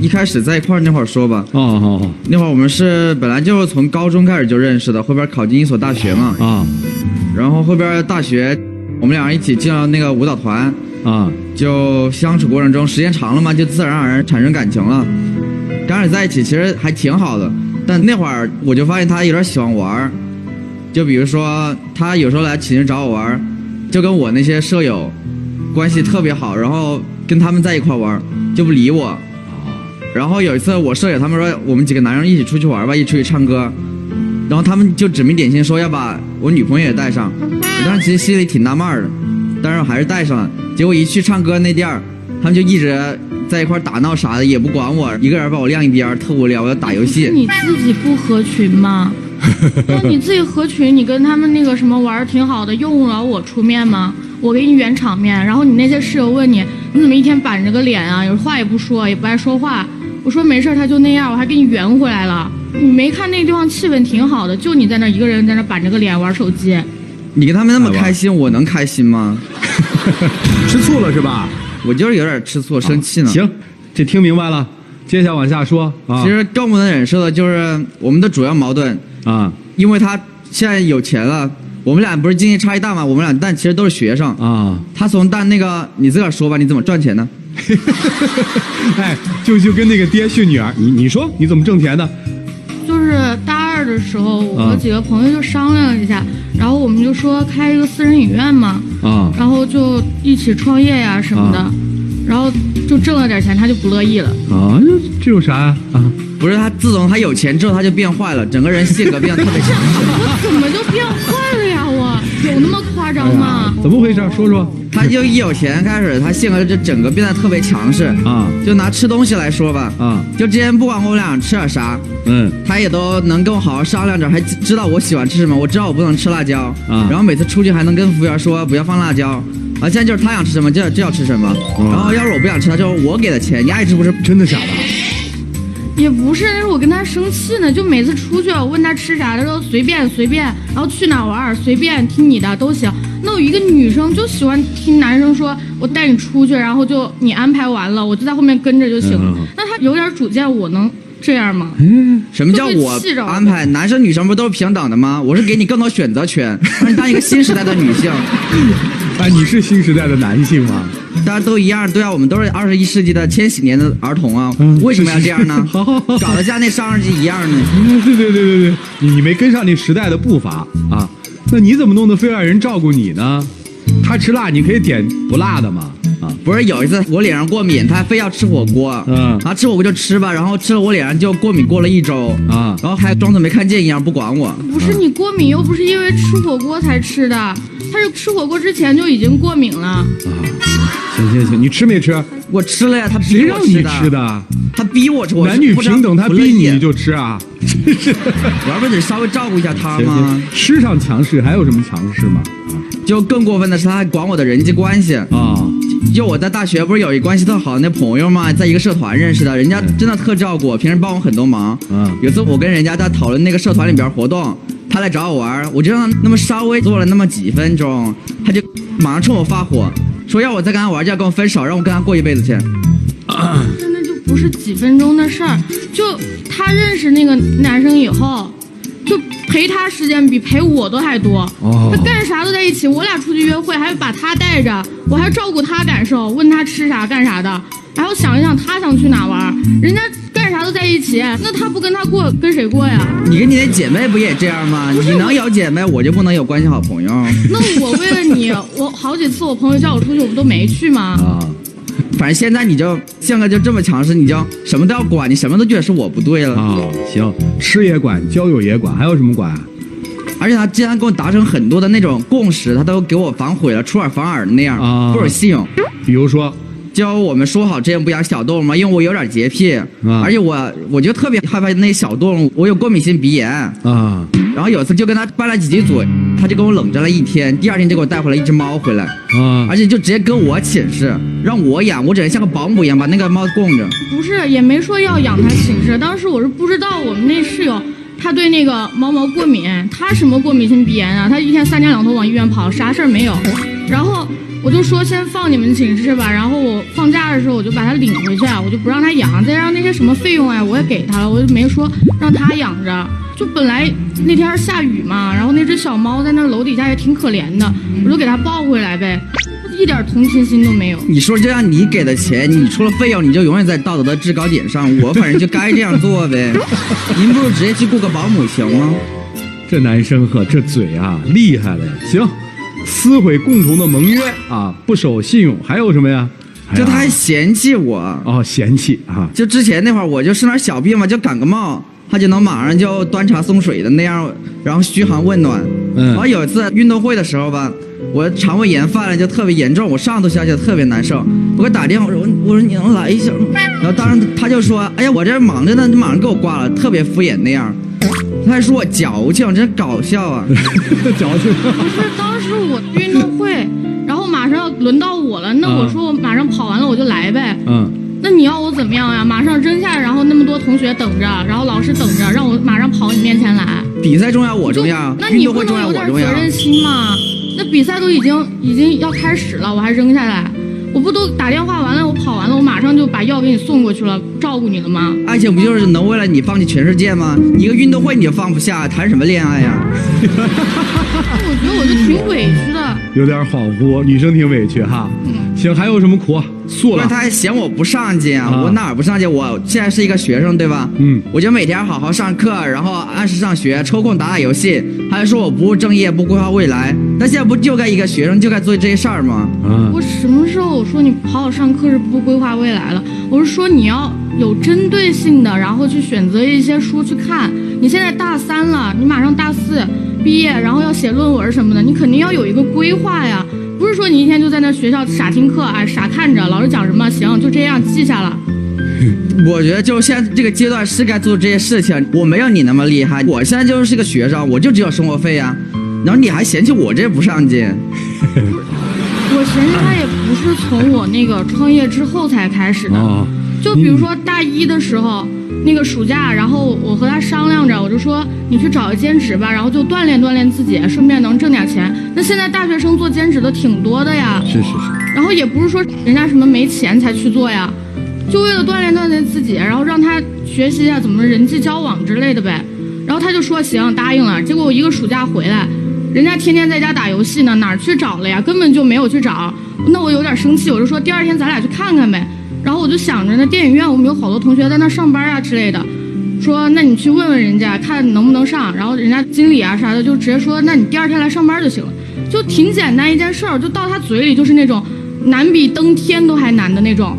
一开始在一块儿那会儿说吧。哦，那会儿我们是本来就从高中开始就认识的，后边考进一所大学嘛。啊，然后后边大学，我们俩一起进了那个舞蹈团。啊，就相处过程中时间长了嘛，就自然而然产生感情了。刚开始在一起其实还挺好的，但那会儿我就发现他有点喜欢玩，就比如说他有时候来寝室找我玩，就跟我那些舍友关系特别好，然后跟他们在一块玩就不理我。然后有一次我舍友他们说我们几个男生一起出去玩吧，一起出去唱歌，然后他们就指名点姓说要把我女朋友也带上。我当时其实心里挺纳闷的，但是我还是带上了。结果一去唱歌那地儿，他们就一直在一块打闹啥的，也不管我，一个人把我晾一边，特无聊。我要打游戏。你自己不合群吗？那你自己合群，你跟他们那个什么玩挺好的，用不着我出面吗？我给你圆场面。然后你那些室友问你，你怎么一天板着个脸啊？有话也不说，也不爱说话。我说没事，他就那样，我还给你圆回来了。你没看那地方气氛挺好的，就你在那一个人在那板着个脸玩手机。你跟他们那么开心，我能开心吗？吃醋了是吧？我就是有点吃醋，生气呢。行，这听明白了，接下来往下说啊。其实更不能忍受的就是我们的主要矛盾啊，因为他现在有钱了，我们俩不是经济差异大嘛，我们俩但其实都是学生啊。他从但那个你自个儿说吧，你怎么赚钱呢？哎，就跟那个爹训女儿，你说你怎么挣钱的？就是大二的时候，我和几个朋友就商量一下，然后我们就说开一个私人影院嘛，然后就一起创业呀什么的，然后就挣了点钱，他就不乐意了。啊，这有啥呀？啊，不是他，自从他有钱之后，他就变坏了，整个人性格变得特别强势。我怎么就变坏了呀？我有那么夸张吗？怎么回事？说说。他就一有钱开始，他性格就整个变得特别强势啊。就拿吃东西来说吧，就之前不管我们俩吃点啥，他也都能跟我好好商量着，还知道我喜欢吃什么，我知道我不能吃辣椒啊。然后每次出去还能跟服务员说不要放辣椒。现在就是他想吃什么就要吃什么，然后要是我不想吃，他就我给的钱，你爱吃不吃？真的假的？也不是，那是我跟他生气呢，就每次出去我问他吃啥，他说随便，然后去哪玩随便，听你的都行。那我一个女生就喜欢听男生说我带你出去，然后就你安排完了，我就在后面跟着就行了。那他有点主见，我能这样吗？什么叫我安排？男生女生不都是平等的吗？我是给你更多选择权，让你当一个新时代的女性。哎，你是新时代的男性吗？大家都一样，对啊，我们都是21世纪的千禧年的儿童啊，为什么要这样呢？搞得像那上世纪一样呢？对，你没跟上那时代的步伐啊。那你怎么弄得非要人照顾你呢？他吃辣，你可以点不辣的嘛。啊，不是有一次我脸上过敏，他非要吃火锅，他吃火锅就吃吧，然后吃了我脸上就过敏过了1周啊，然后还装作没看见一样不管我。不是你过敏又不是因为吃火锅才吃的，他是吃火锅之前就已经过敏了。啊，行，你吃没吃？我吃了呀，他逼我吃的。谁让你吃的？他逼我吃，男女平等，他逼你就吃啊？我要不得稍微照顾一下他吗？吃上强势还有什么强势吗？就更过分的是，他还管我的人际关系啊！就我在大学不是有一关系特好的那朋友嘛，在一个社团认识的，人家真的特照顾我，平时帮我很多忙。有次我跟人家在讨论那个社团里边活动，他来找我玩，我就让他那么稍微做了那么几分钟，他就马上冲我发火，说要我再跟他玩就要跟我分手，让我跟他过一辈子去。真的就不是几分钟的事儿，就他认识那个男生以后，就陪他时间比陪我都还多。他干啥都在一起，我俩出去约会还把他带着，我还照顾他感受，问他吃啥干啥的，然后想一想他想去哪玩，人家干啥都在一起，那他不跟他过跟谁过呀？你跟你的姐妹不也这样吗？你能有姐妹，我就不能有关系好朋友？那我为了你，我好几次我朋友叫我出去，我不都没去吗？反正现在你就性格就这么强势，你就什么都要管，你什么都觉得是我不对了啊。行，吃也管，交友也管，还有什么管啊？而且他竟然跟我达成很多的那种共识，他都给我反悔了，出尔反尔的那样，不守信用。比如说，就我们说好之前不养小动物嘛，因为我有点洁癖，而且我就特别害怕那小动物，我有过敏性鼻炎啊。然后有一次就跟他拌了几句嘴，他就跟我冷战了1天，第2天就给我带回来一只猫回来，而且就直接跟我寝室让我养，我整天像个保姆一样把那个猫供着。不是，也没说要养它寝室，当时我是不知道我们那室友他对那个猫过敏，他什么过敏性鼻炎啊？他一天3天2头往医院跑，啥事儿没有。然后我就说先放你们寝室吧，然后我放假的时候我就把他领回去，我就不让他养，再让那些什么费用我也给他了，我就没说让他养着。就本来那天下雨嘛，然后那只小猫在那楼底下也挺可怜的，我就给它抱回来呗，一点同情心都没有。你说这样你给的钱，你出了费用，你就永远在道德的制高点上。我反正就该这样做呗。您不如直接去雇个保姆行吗？这男生呵，这嘴啊厉害了呀！行，撕毁共同的盟约啊，不守信用，还有什么呀？就他还嫌弃我哦，嫌弃啊！就之前那会儿我就生点小病嘛，就感个冒，他就能马上就端茶送水的那样，然后嘘寒问暖。然后有一次运动会的时候吧，我肠胃炎犯了，就特别严重，我上吐下泻，特别难受。我给他打电话，我说你能来一下吗？然后当时他就说，哎呀，我这忙着呢，你马上给我挂了，特别敷衍那样。他还说我矫情，真搞笑啊！矫情。不是，当时我运动会，然后马上要轮到我了，那我说我马上跑完了我就来呗。那你要我怎么样呀？马上扔下，然后那么多同学等着，然后老师等着，让我马上跑你面前来。比赛重要，我重要。那你不能有点责任心吗？那比赛都已经要开始了，我还扔下来？我不都打电话完了，我跑完了，我马上就把药给你送过去了，照顾你了吗？爱情不就是能为了你放弃全世界吗？一个运动会你就放不下，谈什么恋爱呀？我觉得我就挺委屈的，有点恍惚，女生挺委屈哈。行，还有什么苦？素了。他还嫌我不上进啊！我哪儿不上进？我现在是一个学生，对吧？我就每天好好上课，然后按时上学，抽空打打游戏。还说我不务正业，不规划未来。那现在不就该一个学生就该做这些事儿吗？我什么时候我说你好好上课是不规划未来了？我是说你要有针对性的，然后去选择一些书去看。你现在大3了，你马上大4毕业，然后要写论文什么的，你肯定要有一个规划呀。不是说你一天就在那学校傻听课，傻看着老师讲什么，行就这样记下了。我觉得就现在这个阶段是该做这些事情，我没有你那么厉害，我现在就是个学生，我就只有生活费呀。然后你还嫌弃我这不上进？我嫌弃他也不是从我那个创业之后才开始的，就比如说大1的时候。那个暑假，然后我和他商量着，我就说你去找个兼职吧，然后就锻炼锻炼自己，顺便能挣点钱。那现在大学生做兼职的挺多的呀，是。然后也不是说人家什么没钱才去做呀，就为了锻炼锻炼自己，然后让他学习一下怎么人际交往之类的呗。然后他就说行，答应了。结果我一个暑假回来，人家天天在家打游戏呢，哪儿去找了呀？根本就没有去找。那我有点生气，我就说第2天咱俩去看看呗。然后我就想着那电影院我们有好多同学在那上班啊之类的，说那你去问问人家看能不能上，然后人家经理啊啥的就直接说那你第2天来上班就行了，就挺简单一件事儿，就到他嘴里就是那种难比登天都还难的那种，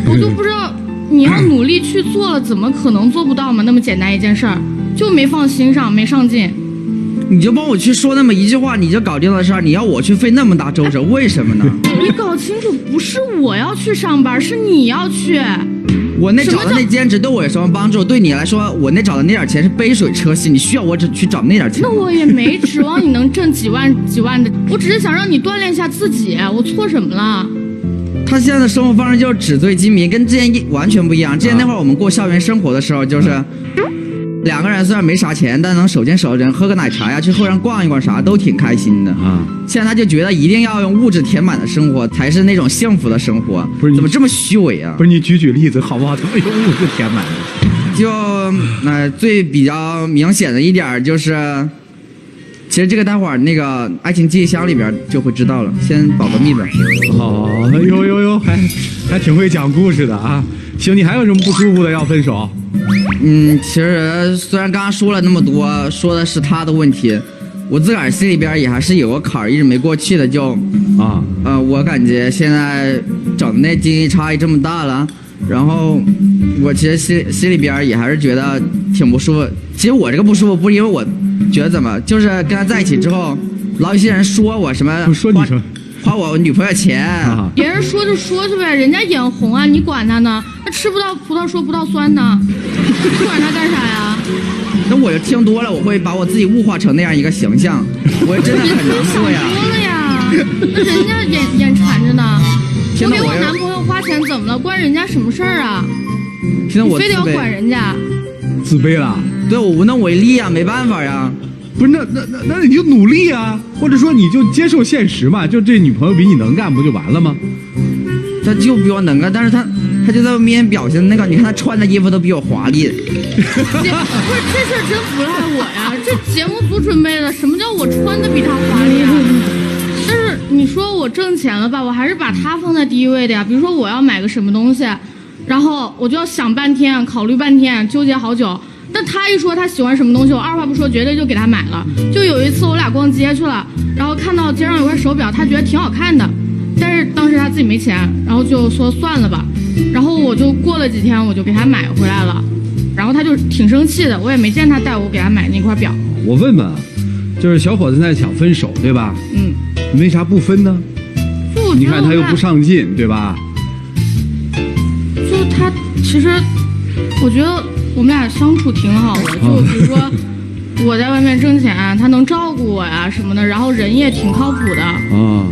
我就不知道你要努力去做了，怎么可能做不到嘛？那么简单一件事儿就没放心上，没上进。你就帮我去说那么一句话，你就搞定了事儿，你要我去费那么大周折，为什么呢？你搞清楚，不是我要去上班，是你要去。我那找的那兼职对我有什么帮助？对你来说，我那找的那点钱是杯水车薪，你需要我只去找那点钱？那我也没指望你能挣几万的，我只是想让你锻炼一下自己，我错什么了？他现在的生活方式就是纸醉金迷，跟之前完全不一样。之前那会儿我们过校园生活的时候，就是2个人虽然没啥钱，但能手牵手人喝个奶茶呀，去后山逛一逛啥都挺开心的啊。现在他就觉得一定要用物质填满的生活才是那种幸福的生活，不是怎么这么虚伪啊？不是你举例子好不好？怎么用物质填满的？就最比较明显的一点就是，其实这个待会儿那个爱情记忆箱里边就会知道了，先保个密吧。哦，呦，还挺会讲故事的啊。行，你还有什么不舒服的要分手？其实虽然刚刚说了那么多，说的是他的问题，我自个儿心里边也还是有个坎儿一直没过去的，我感觉现在整的那经济差异这么大了，然后我其实心里边也还是觉得挺不舒服。其实我这个不舒服不是因为我觉得怎么，就是跟他在一起之后，老有些人说我什么说你说。花我女朋友钱，别人说就说去呗，人家眼红啊，你管他呢？他吃不到葡萄说不到酸呢，你管他干啥呀？那我就听多了，我会把我自己物化成那样一个形象，我真的很难过呀。多了呀，那人家眼馋着呢。我给我男朋友花钱怎么了？关人家什么事儿啊？现在我非得要管人家，自卑了。啊对，我无能为力呀，没办法呀。不是那你就努力啊，或者说你就接受现实嘛，就这女朋友比你能干不就完了吗？他就比我能干，但是他就在外面表现那个，你看他穿的衣服都比我华丽。不是这事儿真不赖我呀，这节目组准备的，什么叫我穿的比他华丽啊？但是你说我挣钱了吧，我还是把他放在第一位的呀。比如说我要买个什么东西，然后我就要想半天，考虑半天，纠结好久。但他一说他喜欢什么东西，我二话不说绝对就给他买了。就有一次我俩逛街去了，然后看到街上有块手表，他觉得挺好看的，但是当时他自己没钱，然后就说算了吧。然后我就过了几天，我就给他买回来了。然后他就挺生气的，我也没见他带我给他买那块表。我问问，就是小伙子在想分手，对吧？嗯，你为啥不分呢？就我觉得你看他又不上进，对吧？就他其实，我觉得我们俩相处挺好的。就比如说我在外面挣钱，他能照顾我呀什么的，然后人也挺靠谱的。啊，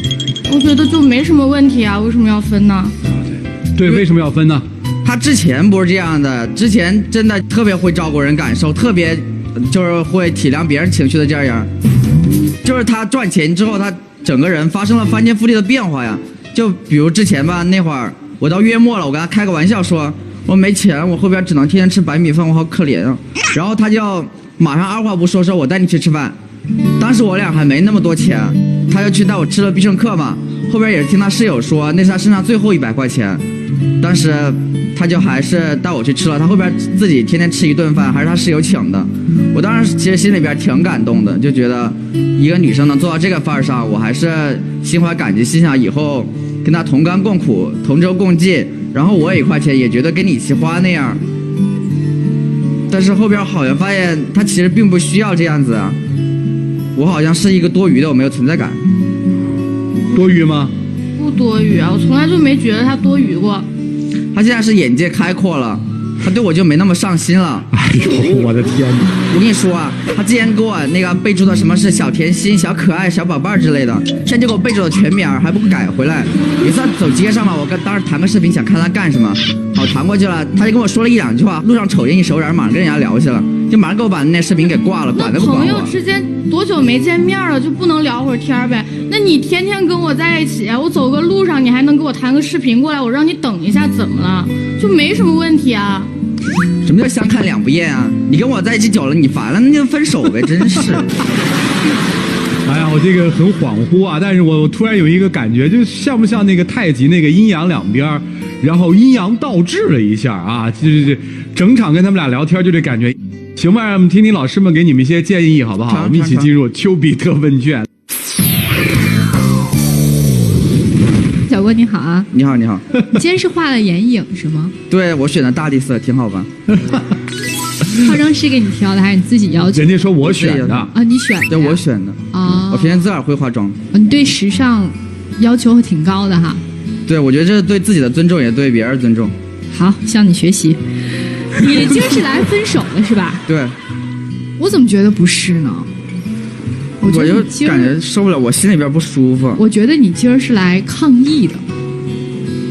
我觉得就没什么问题啊，为什么要分呢？对，为什么要分呢？他之前不是这样的，之前真的特别会照顾人感受，特别就是会体谅别人情绪的这样。就是他赚钱之后，他整个人发生了翻天覆地的变化呀。就比如之前吧，那会儿我到月末了，我跟他开个玩笑说，我没钱，我后边只能天天吃白米饭，我好可怜啊。然后他就马上二话不说我带你去吃饭。当时我俩还没那么多钱，他就去带我吃了必胜客嘛。后边也是听他室友说，那是他身上最后100块钱。当时他就还是带我去吃了，他后边自己天天吃一顿饭，还是他室友请的。我当时其实心里边挺感动的，就觉得一个女生能做到这个份儿上，我还是心怀感激，心想以后跟她同甘共苦，同舟共济，然后我1块钱也觉得跟你一起花那样。但是后边好像发现他其实并不需要这样子啊，我好像是一个多余的，我没有存在感。多余吗？不多余啊，我从来就没觉得他多余过。他现在是眼界开阔了，他对我就没那么上心了。哎呦，我的天哪！我跟你说啊，他之前给我那个备注的什么是小甜心、小可爱、小宝贝儿之类的，现在就给我备注的全名，还不改回来。有一次走街上嘛，我当时弹个视频，想看他干什么，好弹过去了，他就跟我说了1、2句话，路上瞅见一熟人，马上跟人家聊去了，就马上给我把那视频给挂了，管都不管我。那朋友之间多久没见面了，就不能聊会儿天呗？那你天天跟我在一起，我走个路上你还能给我弹个视频过来，我让你等一下，怎么了？就没什么问题啊。什么叫相看两不厌啊？你跟我在一起久了，你烦了，那就分手呗，真是。哎呀，我这个很恍惚啊，但是我突然有一个感觉，就像不像那个太极那个阴阳两边，然后阴阳倒置了一下啊，这整场跟他们俩聊天就这感觉。行吧，让我们听听老师们给你们一些建议好不好？我们一起进入丘比特问卷。小郭你好啊！你好，你好。你今天是画了眼影是吗？对，我选的大地色，挺好吧？化妆师给你挑的还是你自己要求？人家说我选的啊，你选的？对，我选的。哦，我平时自个儿会化妆。你对时尚要求挺高的哈。对，我觉得这是对自己的尊重，也对别人尊重。好，向你学习。你今儿是来分手的是吧？对。我怎么觉得不是呢？我就感觉受不了，我心里边不舒服。我觉得你今儿是来抗议的，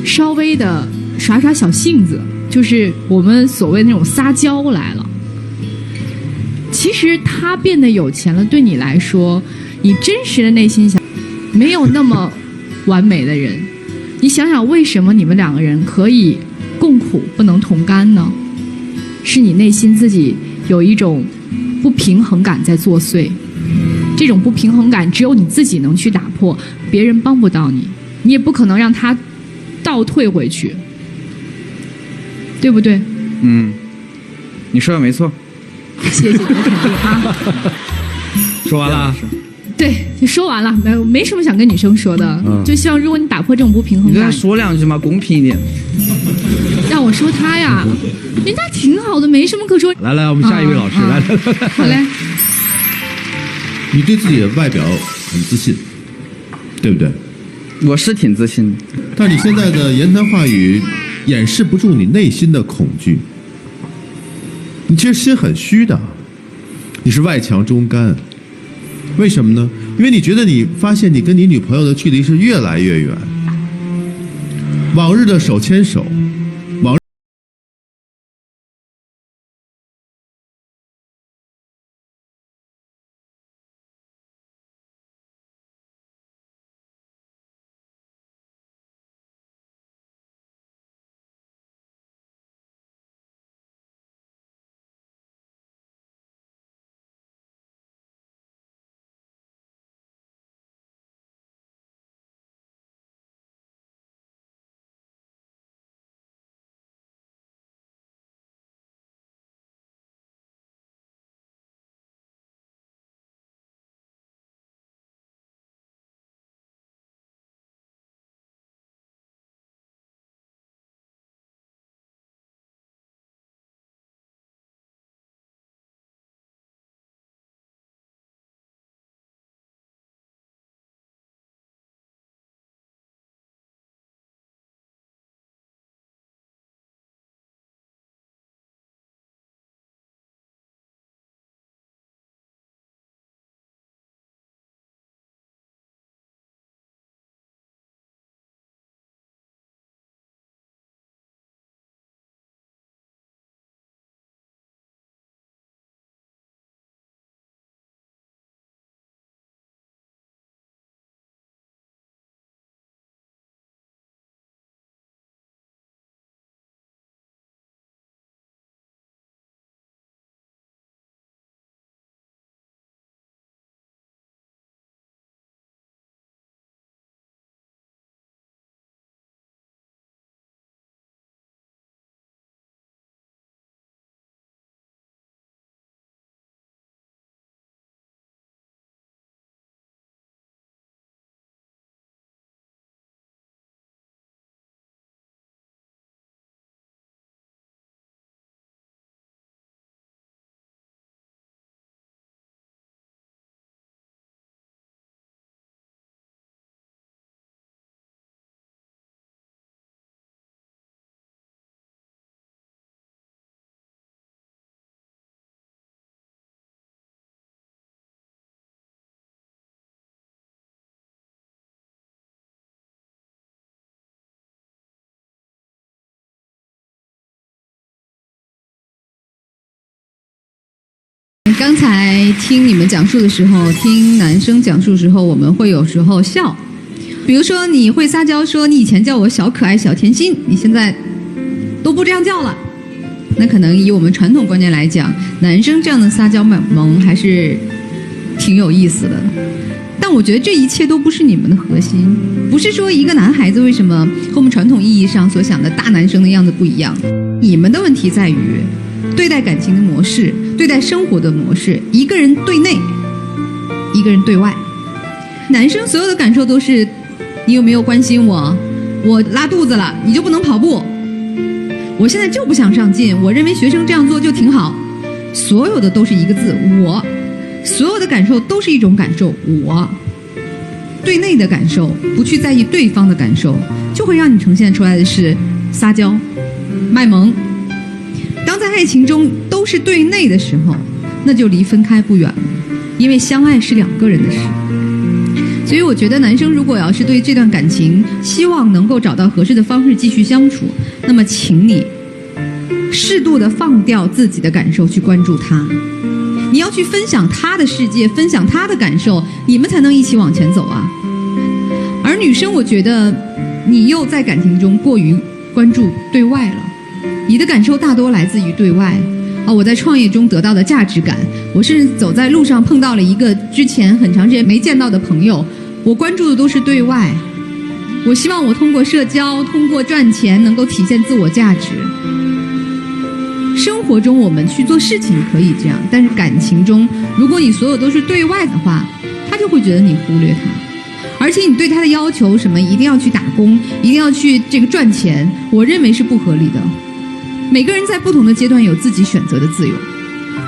稍微的耍耍小性子，就是我们所谓那种撒娇来了。其实他变得有钱了，对你来说，你真实的内心想，没有那么完美的人。你想想，为什么你们2个人可以共苦不能同甘呢？是你内心自己有一种不平衡感在作祟。这种不平衡感只有你自己能去打破，别人帮不到你，你也不可能让他倒退回去，对不对？嗯，你说的没错。谢谢你的肯定啊。说完了。对，就说完了，没什么想跟女生说的，就希望如果你打破这种不平衡感，你再说2句嘛，公平一点。让我说他呀，人家挺好的，没什么可说。来，我们下一位老师，来，好嘞。你对自己的外表很自信，对不对？我是挺自信的，但是你现在的言谈话语掩饰不住你内心的恐惧。你其实心很虚的，你是外强中干。为什么呢？因为你觉得你发现你跟你女朋友的距离是越来越远。往日的手牵手，刚才听你们讲述的时候，听男生讲述的时候，我们会有时候笑。比如说你会撒娇说你以前叫我小可爱小甜心，你现在都不这样叫了。那可能以我们传统观念来讲，男生这样的撒娇萌还是挺有意思的。但我觉得这一切都不是你们的核心，不是说一个男孩子为什么和我们传统意义上所想的大男生的样子不一样。你们的问题在于对待感情的模式，对待生活的模式，一个人对内，一个人对外。男生所有的感受都是你有没有关心我，我拉肚子了你就不能跑步，我现在就不想上进，我认为学生这样做就挺好。所有的都是一个字，我。所有的感受都是一种感受，我。对内的感受，不去在意对方的感受，就会让你呈现出来的是撒娇、卖萌。当在爱情中都是对内的时候，那就离分开不远了，因为相爱是两个人的事。所以我觉得男生如果要是对这段感情希望能够找到合适的方式继续相处，那么请你适度的放掉自己的感受，去关注他。你要去分享他的世界，分享他的感受，你们才能一起往前走啊。而女生，我觉得你又在感情中过于关注对外了，你的感受大多来自于对外。我在创业中得到的价值感，我甚至走在路上碰到了一个之前很长时间没见到的朋友，我关注的都是对外。我希望我通过社交，通过赚钱能够体现自我价值。生活中我们去做事情可以这样，但是感情中，如果你所有都是对外的话，他就会觉得你忽略他，而且你对他的要求什么一定要去打工，一定要去这个赚钱，我认为是不合理的。每个人在不同的阶段有自己选择的自由，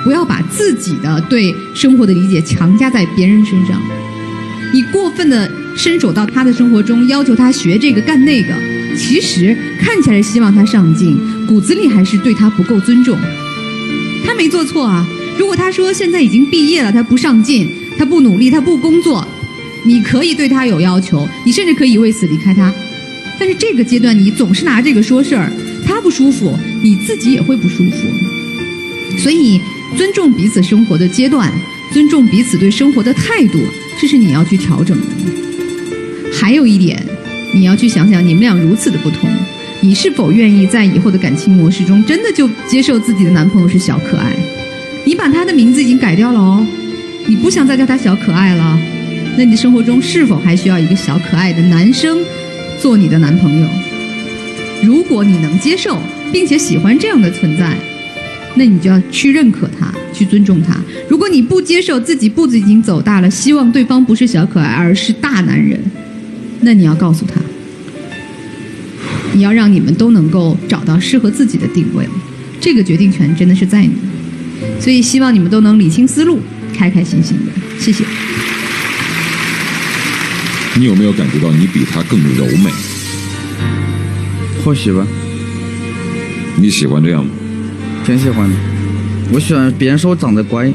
不要把自己的对生活的理解强加在别人身上。你过分的伸手到他的生活中，要求他学这个干那个，其实看起来希望他上进，骨子里还是对他不够尊重。他没做错啊，如果他说现在已经毕业了，他不上进，他不努力，他不工作，你可以对他有要求，你甚至可以为此离开他。但是这个阶段你总是拿这个说事儿，他不舒服，你自己也会不舒服。所以尊重彼此生活的阶段，尊重彼此对生活的态度，这是你要去调整的。还有一点，你要去想想你们俩如此的不同，你是否愿意在以后的感情模式中真的就接受自己的男朋友是小可爱？你把他的名字已经改掉了哦，你不想再叫他小可爱了，那你的生活中是否还需要一个小可爱的男生做你的男朋友？如果你能接受并且喜欢这样的存在，那你就要去认可他，去尊重他。如果你不接受自己步子已经走大了，希望对方不是小可爱而是大男人，那你要告诉他，你要让你们都能够找到适合自己的定位，这个决定权真的是在你。所以希望你们都能理清思路，开开心心的。谢谢。你有没有感觉到你比他更柔美？或许吧。你喜欢这样吗？挺喜欢的，我喜欢别人说我长得乖。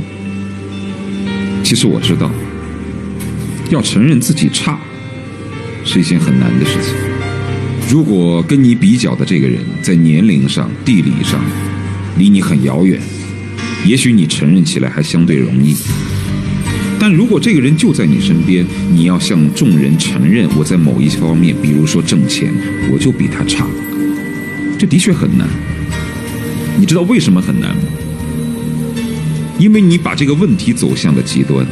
其实我知道，要承认自己差是一件很难的事情。如果跟你比较的这个人在年龄上、地理上离你很遥远，也许你承认起来还相对容易。但如果这个人就在你身边，你要向众人承认我在某一方面，比如说挣钱，我就比他差，这的确很难。你知道为什么很难吗？因为你把这个问题走向了极端。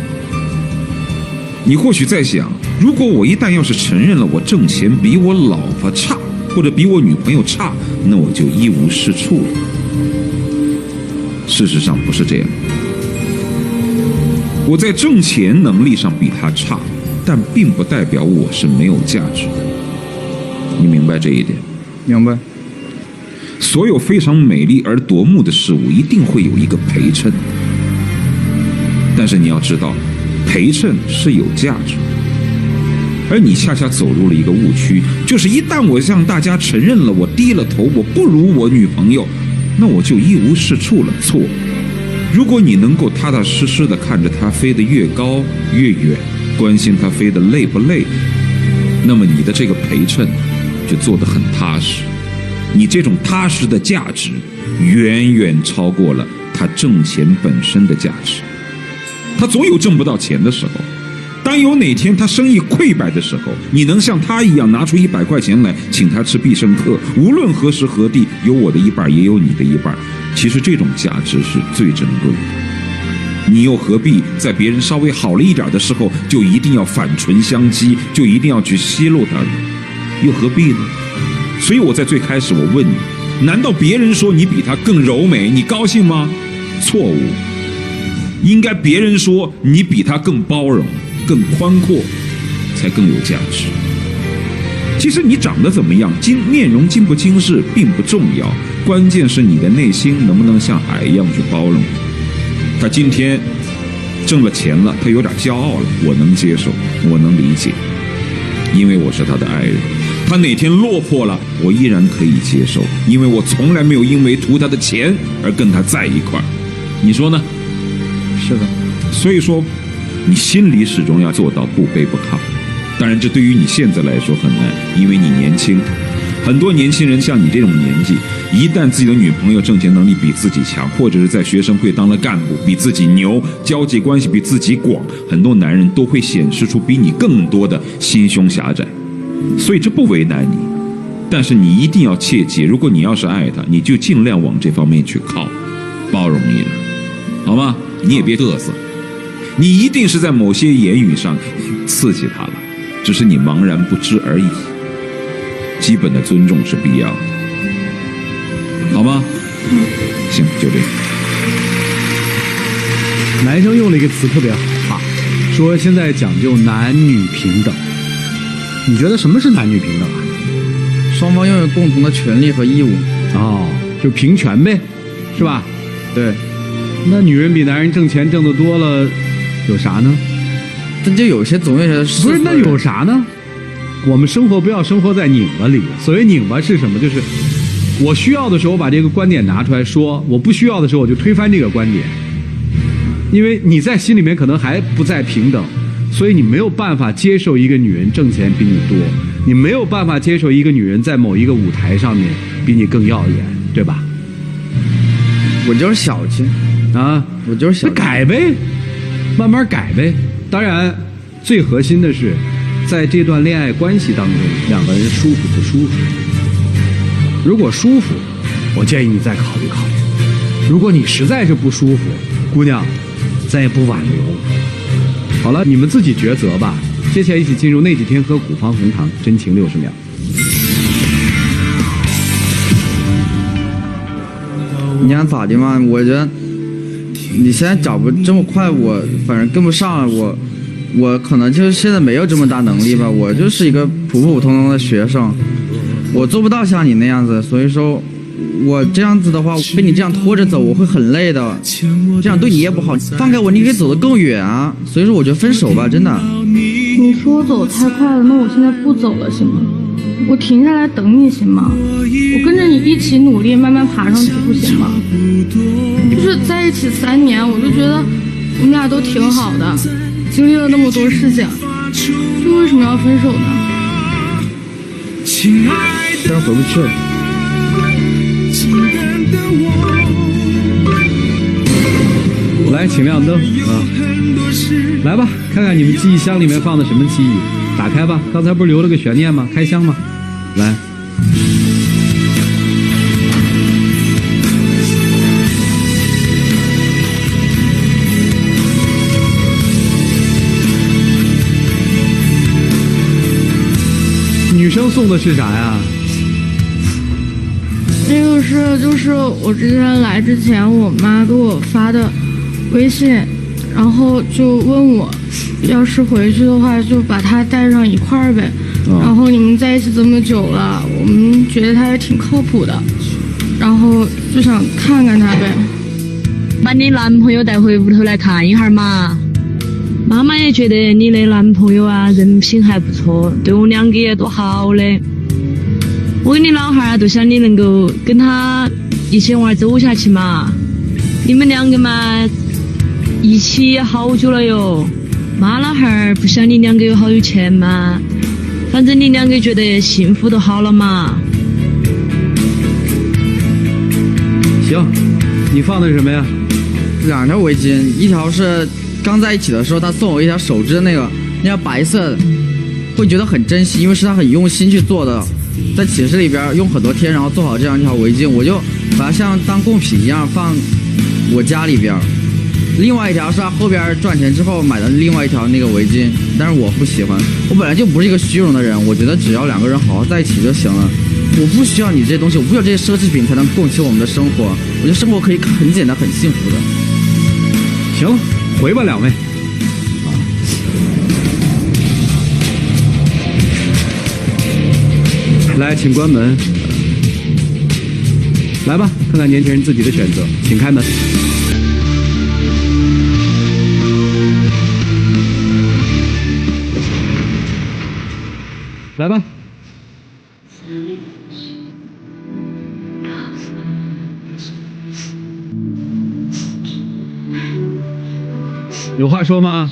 你或许在想，如果我一旦要是承认了我挣钱比我老婆差，或者比我女朋友差，那我就一无是处了。事实上不是这样，我在挣钱能力上比他差，但并不代表我是没有价值的。你明白这一点？明白。所有非常美丽而夺目的事物一定会有一个陪衬，但是你要知道，陪衬是有价值，而你恰恰走入了一个误区，就是一旦我向大家承认了我低了头，我不如我女朋友，那我就一无是处了。错，如果你能够踏踏实实地看着她飞得越高越远，关心她飞得累不累，那么你的这个陪衬就做得很踏实。你这种踏实的价值远远超过了他挣钱本身的价值。他总有挣不到钱的时候。当有哪天他生意溃败的时候，你能像他一样拿出100块钱来请他吃必胜客，无论何时何地，有我的一半也有你的一半。其实这种价值是最珍贵的。你又何必在别人稍微好了一点的时候就一定要反唇相讥，就一定要去奚落他呢？又何必呢？所以我在最开始我问你，难道别人说你比他更柔美，你高兴吗？错误，应该别人说你比他更包容更宽阔才更有价值。其实你长得怎么样，面容精不精致并不重要，关键是你的内心能不能像海一样去包容。他今天挣了钱了，他有点骄傲了，我能接受，我能理解，因为我是他的爱人。他哪天落魄了，我依然可以接受，因为我从来没有因为图他的钱而跟他在一块儿。你说呢？是的。所以说你心里始终要做到不卑不亢。当然这对于你现在来说很难，因为你年轻。很多年轻人像你这种年纪，一旦自己的女朋友挣钱能力比自己强，或者是在学生会当了干部比自己牛，交际关系比自己广，很多男人都会显示出比你更多的心胸狭窄。所以这不为难你，但是你一定要切记，如果你要是爱他，你就尽量往这方面去靠，包容一点，好吗？你也别嘚瑟，你一定是在某些言语上刺激他了，只是你茫然不知而已。基本的尊重是必要的，好吗？行，就这样。男生用了一个词特别好，说现在讲究男女平等。你觉得什么是男女平等啊？双方拥有共同的权利和义务。哦，就平权呗，是吧？对。那女人比男人挣钱挣得多了，有啥呢？但就有些总有些不是，那有啥呢？我们生活不要生活在拧巴里。所谓拧巴是什么？就是我需要的时候把这个观点拿出来说，我不需要的时候我就推翻这个观点。因为你在心里面可能还不再平等，所以你没有办法接受一个女人挣钱比你多，你没有办法接受一个女人在某一个舞台上面比你更耀眼，对吧？我就是小气啊，我就是小气。那改呗，慢慢改呗。当然，最核心的是，在这段恋爱关系当中，两个人舒服不舒服？如果舒服，我建议你再考虑考虑；如果你实在是不舒服，姑娘，咱也不挽留。好了，你们自己抉择吧。接下来一起进入那几天喝古方红糖，真情60秒。你想咋的嘛？我觉得你现在找不这么快，我反正跟不上了。我可能就是现在没有这么大能力吧。我就是一个普普通通的学生，我做不到像你那样子。所以说，我这样子的话，被你这样拖着走，我会很累的。这样对你也不好。放开我，你可以走得更远啊。所以说，我觉得分手吧，真的。你说我走太快了，那我现在不走了行吗？我停下来等你行吗？我跟着你一起努力，慢慢爬上去不行吗？就是在一起3年，我就觉得我们俩都挺好的，经历了那么多事情，就为什么要分手呢？这样回不去了。来，请亮灯啊！来吧，看看你们记忆箱里面放的什么记忆，打开吧。刚才不是留了个悬念吗？开箱吗？来。女生送的是啥呀？这个就是我之前来之前我妈给我发的微信，然后就问我要是回去的话就把她带上一块儿呗。然后你们在一起这么久了，我们觉得他也挺靠谱的，然后就想看看他呗。把你男朋友带回屋头来看一下嘛。妈妈也觉得你的男朋友啊人品还不错，对我们两个也多好的。我跟你老汉儿都想你能够跟他一起往走下去嘛。你们两个嘛一起也好久了哟，妈老汉儿不想你两个有好有钱嘛，反正你两个觉得幸福就好了嘛。行，你放的是什么呀？ 2条围巾，一条是刚在一起的时候，他送我一条手织的那条白色的，会觉得很珍惜，因为是他很用心去做的，在寝室里边用很多天，然后做好这样一条围巾，我就把它像当贡品一样放我家里边。另外一条是他后边赚钱之后买的另外一条那个围巾，但是我不喜欢，我本来就不是一个虚荣的人，我觉得只要两个人好好在一起就行了，我不需要你这些东西，我不需要这些奢侈品才能供起我们的生活，我觉得生活可以很简单很幸福的。行了，回吧两位。来，请关门。来吧，看看年轻人自己的选择，请开门。来吧。有话说吗？